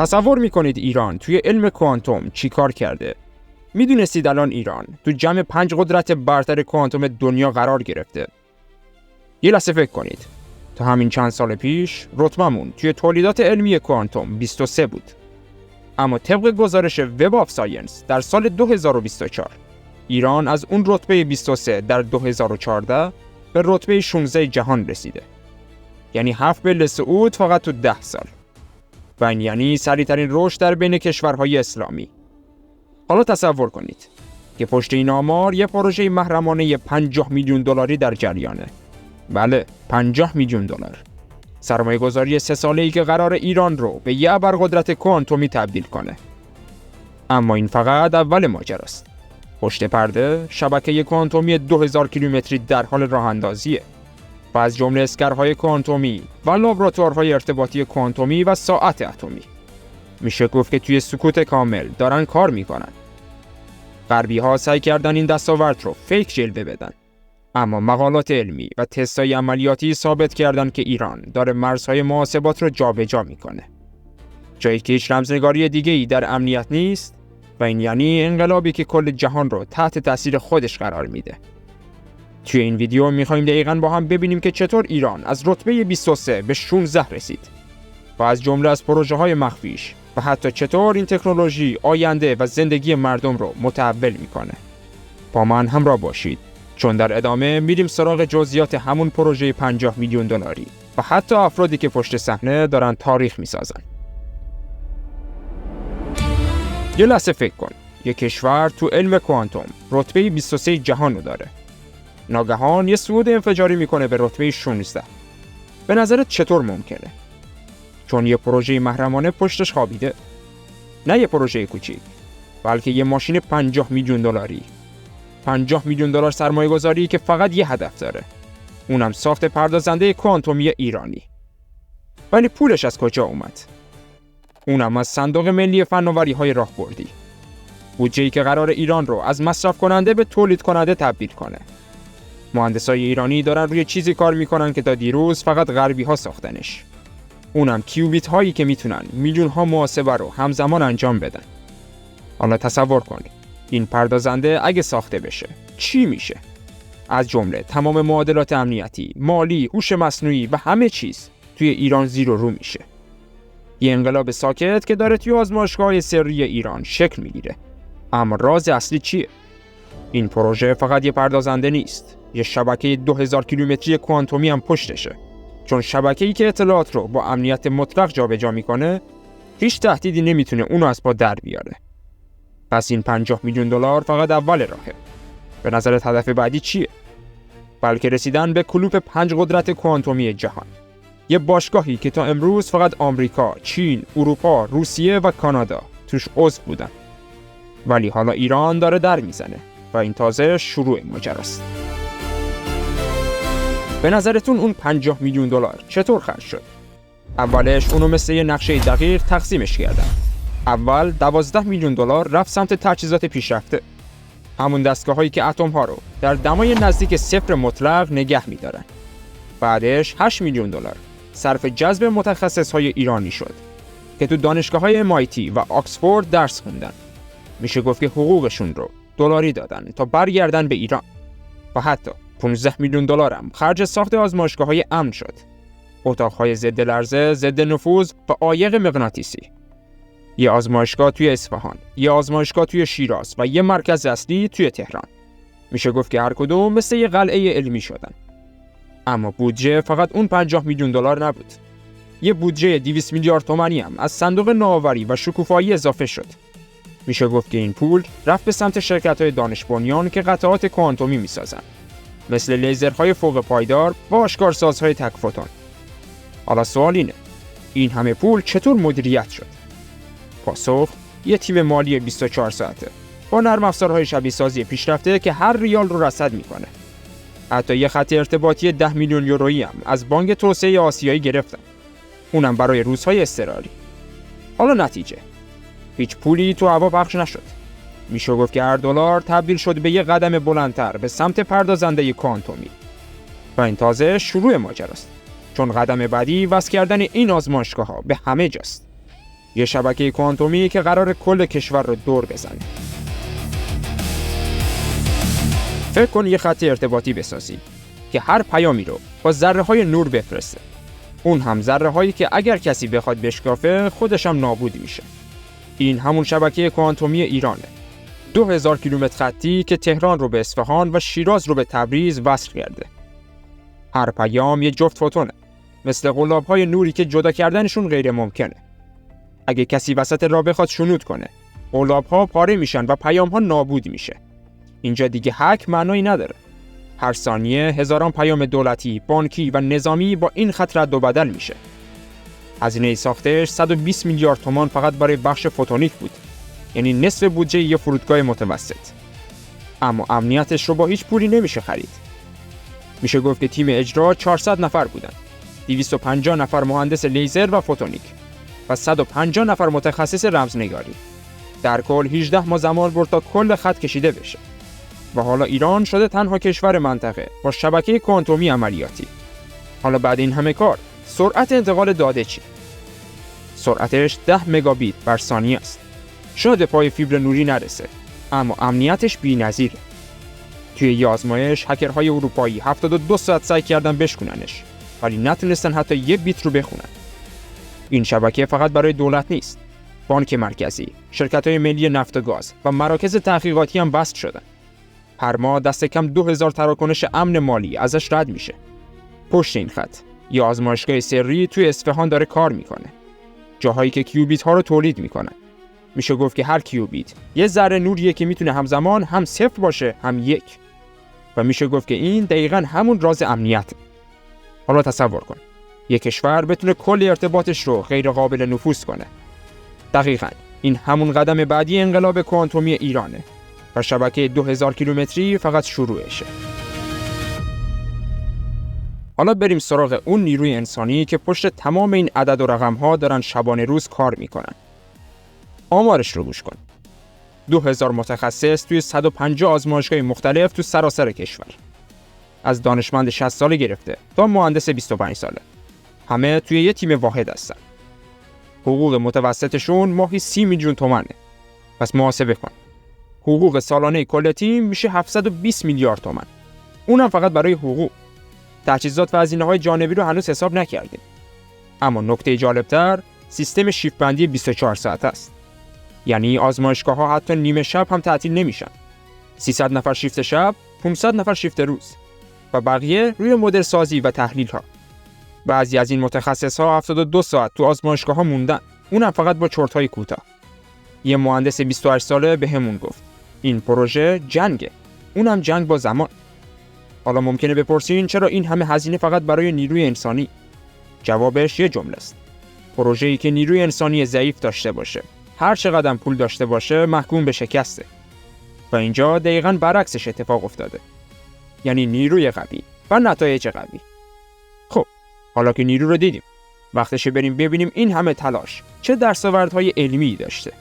تصور میکنید ایران توی علم کوانتوم چی کار کرده؟ میدونستید الان ایران تو جمع 5 قدرت برتر کوانتوم دنیا قرار گرفته؟ یه لحظه فکر کنید. تا همین چند سال پیش رتبمون توی تولیدات علمی کوانتوم 23 بود. اما طبق گزارش وب آف ساینس در سال 2024 ایران از اون رتبه 23 در 2014 به رتبه 16 جهان رسیده. یعنی 7 بل صعود فقط تو 10 سال. و این یعنی سریع‌ترین رشد در بین کشورهای اسلامی. حالا تصور کنید که پشت این آمار یه پروژه محرمانه 50 میلیون دلاری در جریانه. بله، 50 میلیون دلار. سرمایه‌گذاری 3 ساله‌ای که قرار ایران رو به یه ابرقدرت کوانتومی تبدیل کنه. اما این فقط اول ماجراست. پشت پرده شبکه کوانتومی 2000 کیلومتری در حال راه‌اندازیه. و از جمله اسکرهای کوانتومی و لابراتوارهای ارتباطی کوانتومی و ساعت اتمی. میشه گفت که توی سکوت کامل دارن کار میکنن. غربی‌ها سعی کردن این دستاورد رو فیک جلوه بدن. اما مقالات علمی و تست‌های عملیاتی ثابت کردن که ایران داره مرزهای محاسبات رو جابجا میکنه. جایی که هیچ رمزنگاری دیگه‌ای در امنیت نیست و این یعنی انقلابی که کل جهان رو تحت تاثیر خودش قرار میده. توی این ویدیو میخوایم دقیقاً با هم ببینیم که چطور ایران از رتبه 23 به 16 رسید و از جمله از پروژه‌های مخفیش و حتی چطور این تکنولوژی آینده و زندگی مردم رو متحول میکنه. با من همراه باشید چون در ادامه میریم سراغ جزئیات همون پروژه 50 میلیون دلاری و حتی افرادی که پشت صحنه دارن تاریخ میسازن. یه لحظه فکر کن، یک کشور تو علم کوانتوم رتبه 23 جهان رو داره. ناگهان یه صعود انفجاری میکنه به رتبه 16. به نظرت چطور ممکنه؟ چون یه پروژه محرمانه پشتش خوابیده. نه یه پروژه کوچیک، بلکه یه ماشین 50 میلیون دلاری. 50 میلیون دلار سرمایه گذاری که فقط یه هدف داره. اونم ساخت پردازنده کوانتومی ایرانی. ولی پولش از کجا اومد؟ اونم از صندوق ملی فناوری‌های راهبردی. بودجه‌ای که قرار ایران رو از مصرف کننده به تولید کننده تبدیل کنه. مهندسای ایرانی دارن روی چیزی کار میکنن که تا دیروز فقط غربی‌ها ساختنش. اونم کیوبیت هایی که میتونن میلیون ها محاسبه رو همزمان انجام بدن. حالا تصور کن این پردازنده اگه ساخته بشه چی میشه؟ از جمله تمام معادلات امنیتی، مالی، هوش مصنوعی و همه چیز توی ایران زیر و رو میشه. یه انقلاب ساکت که داره توی آزمایشگاه سری ایران شکل میگیره. اما راز اصلی چیه؟ این پروژه فقط یه پردازنده نیست. یه شبکه 2000 کیلومتری کوانتومی هم پشتشه. چون شبکه‌ای که اطلاعات رو با امنیت مطلق جابجا میکنه، هیچ تهدیدی نمیتونه اونو از پا در بیاره. پس این 50 میلیون دلار فقط اول راهه. به نظرت هدف بعدی چیه؟ بلکه رسیدن به کلوپ 5 قدرت کوانتومی جهان. یه باشگاهی که تا امروز فقط آمریکا، چین، اروپا، روسیه و کانادا توش عضو بودن. ولی حالا ایران داره در میزنه و این تازه شروع ماجراست. به نظرتون اون 50 میلیون دلار چطور خرج شد؟ اولش اونو مثل یه نقشه دقیق تقسیمش کردن. اول 12 میلیون دلار رفت سمت تجهیزات پیشرفته. همون دستگاه‌هایی که اتم ها رو در دمای نزدیک صفر مطلق نگه می‌دارن. بعدش 8 میلیون دلار صرف جذب متخصص‌های ایرانی شد که تو دانشگاه‌های MIT و آکسفورد درس خوندن. میشه گفت که حقوقشون رو دلاری دادن تا برگردن به ایران. و حتی 15 میلیون دلار هم خرج ساخت آزمایشگاه‌های امن شد. اتاق‌های ضد لرزه، ضد نفوذ و عایق مغناطیسی. یه آزمایشگاه توی اصفهان، یه آزمایشگاه توی شیراز و یه مرکز اصلی توی تهران. میشه گفت که هر کدوم مثل یه قلعه علمی شدن. اما بودجه فقط اون 50 میلیون دلار نبود. یه بودجه 200 میلیارد تومانی هم از صندوق نوآوری و شکوفایی اضافه شد. میشه گفت که این پول رفت به سمت شرکت‌های دانش بنیان که قطعات کوانتومی میسازن. مثل لیزرهای فوق پایدار و آشکارسازهای تک فوتون. حالا سوال اینه، این همه پول چطور مدیریت شد؟ پاسخ، یه تیم مالی 24 ساعته با نرم افزارهای شبیه سازی پیشرفته که هر ریال رو رصد میکنه. حتی یه خط ارتباطی 10 میلیون یورویی هم از بانک توسعه آسیایی گرفتن. اونم برای روزهای اضطراری. حالا نتیجه، هیچ پولی تو هوا پخش نشد. میشه گفت که هر دلار تبدیل شد به یه قدم بلندتر به سمت پردازنده کوانتومی. و این تازه شروع ماجراست. چون قدم بعدی وصل کردن این آزمایشگاه‌ها به همه جاست. یه شبکه کوانتومی که قرار کل کشور رو دور بزنه. فکر کن یه خط ارتباطی بسازی که هر پیامی رو با ذره‌های نور بفرسته. اون هم ذره‌هایی که اگر کسی بخواد بشکافه خودش هم نابود میشه. این همون شبکه کوانتومی ایرانه. 2000 کیلومتر خطی که تهران رو به اصفهان و شیراز رو به تبریز وصل کرده. هر پیام یه جفت فوتونه، مثل قلاب‌های نوری که جدا کردنشون غیر ممکنه. اگه کسی وسط راه بخواد شنود کنه، قلاب‌ها پاره میشن و پیام‌ها نابود میشه. اینجا دیگه هک معنایی نداره. هر ثانیه هزاران پیام دولتی، بانکی و نظامی با این خط رد و بدل میشه. هزینه ساختش 120 میلیارد تومان فقط برای بخش فوتونیک بود. یعنی نصف بودجه یه فرودگاه متوسط. اما امنیتش رو با هیچ پولی نمیشه خرید. میشه گفت که تیم اجرا 400 نفر بودن. 250 نفر مهندس لیزر و فوتونیک و 150 نفر متخصص رمزنگاری. در کل 18 ماه زمان برد تا کل خط کشیده بشه. و حالا ایران شده تنها کشور منطقه با شبکه کوانتومی عملیاتی. حالا بعد این همه کار، سرعت انتقال داده چی؟ سرعتش 10 مگابیت بر ثانیه است. شاید پای فیبر نوری نرسه، اما امنیتش بی‌نظیره. توی یه آزمایش هکرهای اروپایی 72 ساعت سعی کردن بشکننش، ولی نتونستن حتی 1 بیت رو بخونن. این شبکه فقط برای دولت نیست. بانک مرکزی، شرکت‌های ملی نفت و گاز و مراکز تحقیقاتی هم وصل شدن. هر ماه دست کم 2000 تراکنش امن مالی ازش رد میشه. پشت این خط یه آزمایشگاه سری توی اصفهان داره کار میکنه. جاهایی که کیوبیت ها رو تولید میکنن. میشه گفت که هر کیوبیت یه ذره نوریه که میتونه همزمان هم صفر باشه هم یک. و میشه گفت که این دقیقاً همون راز امنیته. حالا تصور کن یک کشور بتونه کل ارتباطش رو غیر قابل نفوذ کنه. دقیقاً این همون قدم بعدی انقلاب کوانتومی ایرانه و شبکه 2000 کیلومتری فقط شروعشه. حالا بریم سراغ اون نیروی انسانی که پشت تمام این عدد و رقم‌ها دارن شبانه روز کار میکنن. آمارش رو گوش کن. 2000 متخصص توی 150 آزمایشگاه مختلف تو سراسر کشور. از دانشمند 60 ساله گرفته تا مهندس 25 ساله. همه توی یه تیم واحد هستن. حقوق متوسطشون ماهی 30 میلیون تومانه. پس محاسبه کن. حقوق سالانه کل تیم میشه 720 میلیارد تومان. اونم فقط برای حقوق. تجهیزات و هزینه‌های جانبی رو هنوز حساب نکردیم. اما نکته جالبتر سیستم شیفت بندی 24 ساعته است. یعنی آزمایشگاه‌ها حتی نیمه شب هم تعطیل نمیشن. 300 نفر شیفت شب، 500 نفر شیفت روز و بقیه روی مدل سازی و تحلیل‌ها. بعضی از این متخصص‌ها 72 ساعت تو آزمایشگاه‌ها موندن. اونم فقط با چرت‌های کوتاه. یه مهندس 28 ساله بهمون گفت این پروژه جنگه. اونم جنگ با زمان. حالا ممکنه بپرسین چرا این همه هزینه فقط برای نیروی انسانی؟ جوابش یه جمله است. پروژه‌ای که نیروی انسانی ضعیف داشته باشه، هر چقدر پول داشته باشه محکوم به شکسته. و اینجا دقیقاً برعکسش اتفاق افتاده. یعنی نیروی قوی و نتایج قوی. خب، حالا که نیرو رو دیدیم، وقتشه بریم ببینیم این همه تلاش چه دستاوردهای علمی داشته.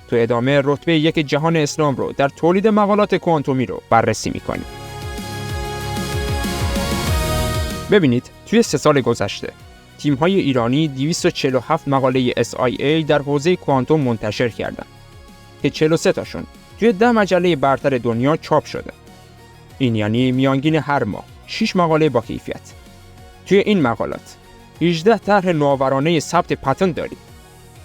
تو ادامه رتبه 1 جهان اسلام رو در تولید مقالات کوانتومی رو بررسی می‌کنیم. ببینید توی 3 سال گذشته تیم‌های ایرانی 247 مقاله SIA در حوزه کوانتوم منتشر کردند که 43 تاشون توی 10 مجله برتر دنیا چاپ شده. این یعنی میانگین هر ماه 6 مقاله با کیفیت. توی این مقالات 18 طرح نوآورانه ثبت پتنت داریم.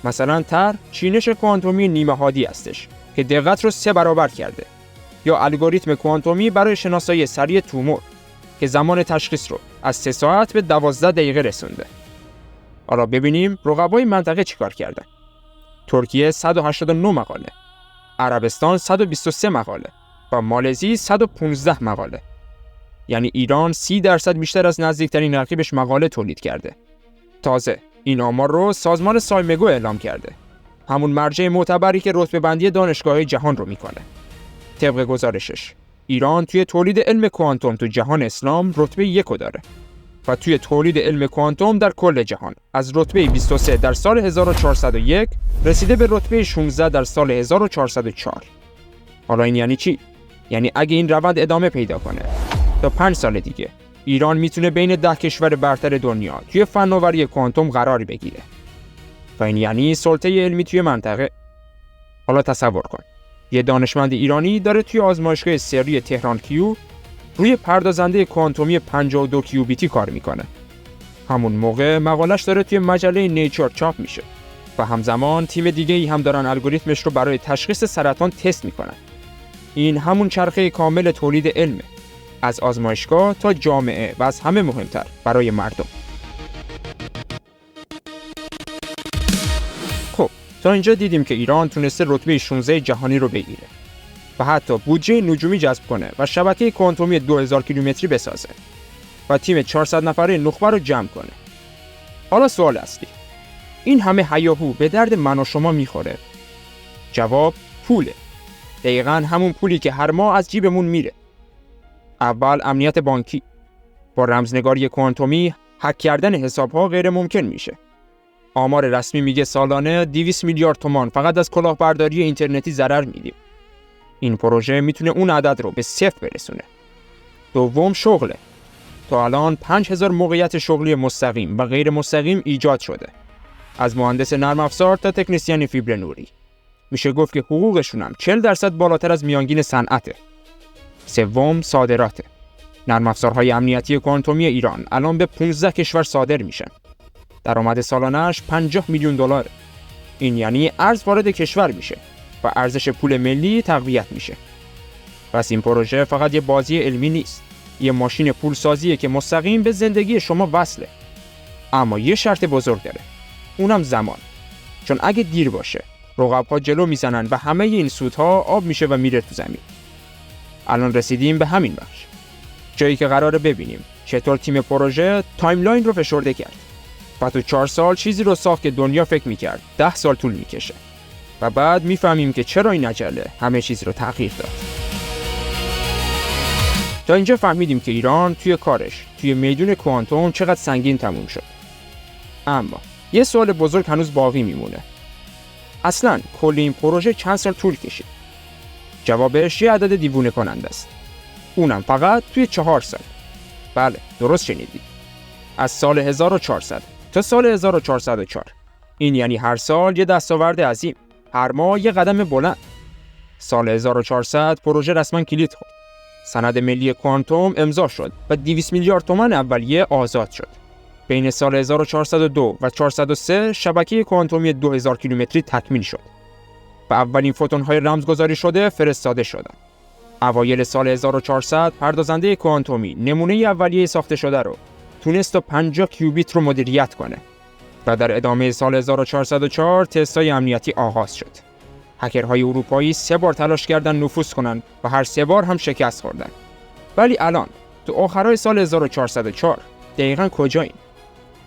مثلا طرح چینش کوانتومی نیمه حادی هستش که دقت رو 3 برابر کرده، یا الگوریتم کوانتومی برای شناسایی سریع تومور که زمان تشخیص رو از 3 ساعت به 12 دقیقه رسونده. حالا ببینیم رقبای منطقه چیکار کردن. ترکیه 189 مقاله، عربستان 123 مقاله و مالزی 115 مقاله. یعنی ایران 30% بیشتر از نزدیکترین رقیبش مقاله تولید کرده. تازه این آمار رو سازمان سایمگو اعلام کرده، همون مرجع معتبری که رتبه بندی دانشگاه‌های جهان رو میکنه. طبق گزارشش ایران توی تولید علم کوانتوم تو جهان اسلام رتبه 1 داره و توی تولید علم کوانتوم در کل جهان از رتبه 23 در سال 1401 رسیده به رتبه 16 در سال 1404. حالا این یعنی چی؟ یعنی اگه این روند ادامه پیدا کنه تا 5 سال دیگه ایران میتونه بین 10 کشور برتر دنیا توی فناوری کوانتوم قرار بگیره. و این یعنی سلطه علمی توی منطقه. حالا تصور کن یه دانشمند ایرانی داره توی آزمایشگاه سری تهران کیو روی پردازنده کوانتومی 52 کیوبیتی کار میکنه. همون موقع مقالش داره توی مجله نیچر چاپ میشه و همزمان تیم دیگه‌ای هم دارن الگوریتمش رو برای تشخیص سرطان تست میکنن. این همون چرخه کامل تولید علمه، از آزمایشگاه تا جامعه و از همه مهمتر برای مردم. خب تا اینجا دیدیم که ایران تونسته رتبه 16 جهانی رو بگیره و حتی بودجه نجومی جذب کنه و شبکه کوانتومی 2000 کیلومتری بسازه و تیم 400 نفره نخبه رو جمع کنه. حالا سوال اصلی، این همه هیاهو به درد من و شما میخوره؟ جواب پوله. دقیقاً همون پولی که هر ماه از جیبمون میره. اول امنیت بانکی. با رمزنگاری کوانتومی هک کردن حساب‌ها غیر ممکن میشه. آمار رسمی میگه سالانه 200 میلیارد تومان فقط از کلاهبرداری اینترنتی ضرر میدیم. این پروژه میتونه اون عدد رو به صفر برسونه. دوم شغله. تا الان 5000 موقعیت شغلی مستقیم و غیر مستقیم ایجاد شده. از مهندس نرم افزار تا تکنسین فیبر نوری. میشه گفت که حقوقشون هم 40% بالاتر از میانگین صنعته. سوم صادراته. نرم افزارهای امنیتی کوانتومی ایران الان به 15 کشور صادر میشن. درآمد سالانه‌اش 50 میلیون دلار. این یعنی ارز وارد کشور میشه و ارزش پول ملی تقویت میشه. پس این پروژه فقط یه بازی علمی نیست. یه ماشین پولسازیه که مستقیم به زندگی شما وصله. اما یه شرط بزرگ داره. اونم زمان. چون اگه دیر باشه، رقب‌ها جلو میزنن و همه این سودها آب میشه و میره تو زمین. الان رسیدیم به همین بخش. جایی که قراره ببینیم چطور تیم پروژه تایملاین رو فشرده کرد. و تو 4 سال چیزی رو ساخت که دنیا فکر میکرد 10 سال طول میکشه. و بعد میفهمیم که چرا این عجله همه چیز رو تغییر داد. تا اینجا فهمیدیم که ایران توی کارش توی میدون کوانتوم چقدر سنگین تموم شد. اما یه سوال بزرگ هنوز باقی میمونه. اصلاً کل این پروژه چند سال طول کشید؟ جوابش یه عدد دیوونه کننده است. اونم فقط توی 4 سال. بله، درست شنیدید. از سال 1400 تا سال 1404. این یعنی هر سال یه دستاورد عظیم، هر ماه یه قدم بلند. سال 1400 پروژه رسما کلید خورد. سند ملی کوانتوم امضا شد و 200 میلیارد تومان اولیه آزاد شد. بین سال 1402 و 403 شبکه کوانتومی 2000 کیلومتری تکمیل شد و اولین فوتون‌های رمزگذاری شده فرستاده شدند. اوایل سال 1400 پردازنده کوانتومی نمونه اولیه ساخته شده رو تونست تا 50 کیوبیت رو مدیریت کنه و در ادامه سال 1404 تست‌های امنیتی آغاز شد. هکرهای اروپایی 3 بار تلاش کردن نفوذ کنن و هر 3 بار هم شکست خوردن. ولی الان تو آخرای سال 1404 دقیقاً کجاییم؟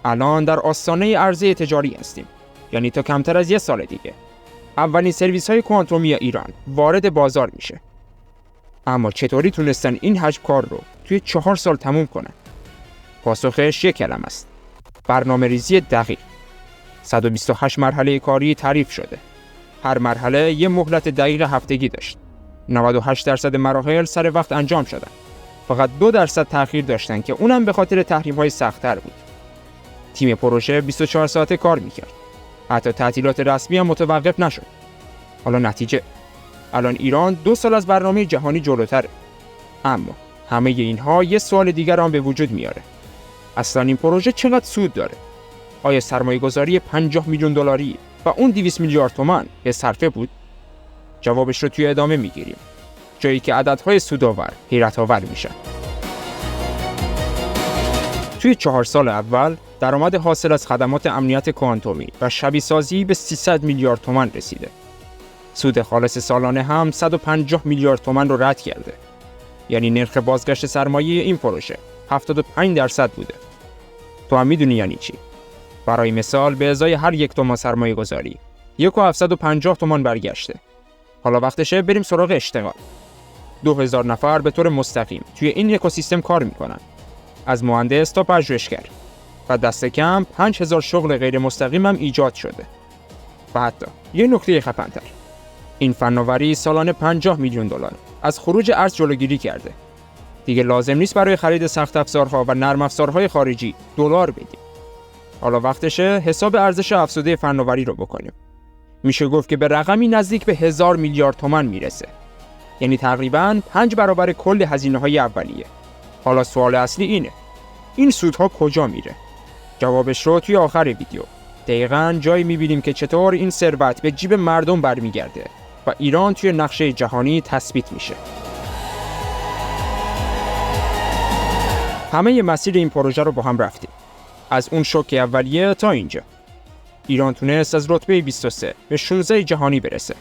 الان در آستانه عرضه تجاری هستیم. یعنی تا کمتر از 1 سال دیگه اولین سرویس‌های کوانتومی ایران وارد بازار میشه. اما چطوری تونستن این حجم کار رو توی 4 سال تموم کنن؟ پاسخش یک کلمه است: برنامه‌ریزی دقیق. 128 مرحله کاری تعریف شده. هر مرحله یه مهلت دقیق هفتگی داشت. 98% مراحل سر وقت انجام شدن. فقط 2% تأخیر داشتن که اونم به خاطر تحریم‌های سخت‌تر بود. تیم پروژه 24 ساعته کار میکرد. حتی تعطیلات رسمی هم متوقف نشد. حالا نتیجه: الان ایران 2 سال از برنامه جهانی جلوتره. اما همه اینها یه سوال دیگر هم به وجود میاره. اصلا این پروژه چقدر سود داره؟ آیا سرمایه‌گذاری 50 میلیون دلاری و اون 200 میلیارد تومان به صرفه بود؟ جوابش رو توی ادامه میگیریم، جایی که عددهای سودآور حیرت‌آور میشن. توی 4 سال اول درآمد حاصل از خدمات امنیت کوانتومی و شبیه‌سازی به 300 میلیارد تومان رسیده. سود خالص سالانه هم 150 میلیارد تومان رو رد کرده. یعنی نرخ بازگشت سرمایه این پروژه 75% بوده. تو هم میدونی یعنی چی؟ برای مثال به ازای هر 1 تومان سرمایه گذاری 1750 تومان برگشته. حالا وقتشه بریم سراغ اشتغال. 2000 نفر به طور مستقیم توی این اکوسیستم کار میکنن، از مهندس تا پژوهشگر، و دست کم 5000 شغل غیر مستقیم هم ایجاد شده. و حتی یه نکته خفن‌تر، این فناوری سالانه 50 میلیون دلار از خروج ارز جلوگیری کرده. دیگه لازم نیست برای خرید سخت افزارها و نرم افزارهای خارجی دلار بدیم. حالا وقتشه حساب ارزش افزوده فناوری رو بکنیم. میشه گفت که به رقمی نزدیک به 1000 میلیارد تومان میرسه. یعنی تقریباً 5 برابر کل هزینه‌های اولیه. حالا سوال اصلی اینه: این سودها کجا میره؟ جوابش رو توی آخر ویدیو دقیقاً جایی میبینیم که چطور این ثروت به جیب مردم برمیگرده و ایران توی نقشه جهانی تثبیت میشه. همه مسیر این پروژه رو با هم رفتیم. از اون شوک اولیه تا اینجا. ایران تونست از رتبه 23 به 16 جهانی برسه.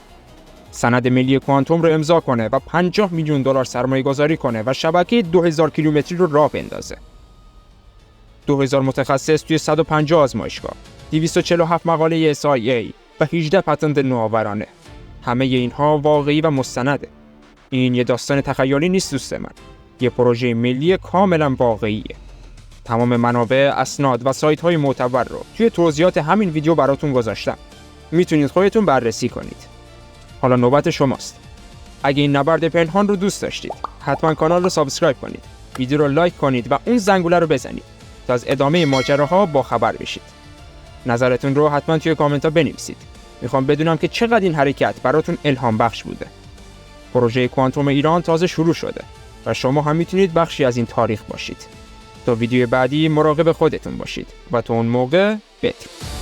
سند ملی کوانتوم رو امضا کنه و 50 میلیون دلار سرمایه گذاری کنه و شبکه 2000 کیلومتری رو راه بندازه. 2000 متخصص توی 150 آزمایشگاه، 247 مقاله SIA و 18 پتنت نوآورانه. همه اینها واقعی و مستنده. این یه داستان تخیلی نیست دوست من. یه پروژه ملی کاملا واقعیه. تمام منابع، اسناد و سایت‌های معتبر رو توی توضیحات همین ویدیو براتون گذاشتم. میتونید خودتون بررسی کنید. حالا نوبت شماست. اگه این نبرد پنهان رو دوست داشتید، حتما کانال رو سابسکرایب کنید، ویدیو رو لایک کنید و اون زنگوله رو بزنید تا از ادامه ماجراها با خبر بشید. نظرتون رو حتما توی کامنت ها بنویسید. میخوام بدونم که چقدر این حرکت براتون الهام بخش بوده. پروژه کوانتوم ایران تازه شروع شده و شما هم میتونید بخشی از این تاریخ باشید. تا ویدیو بعدی مراقب خودتون باشید و تا اون موقع بدرود.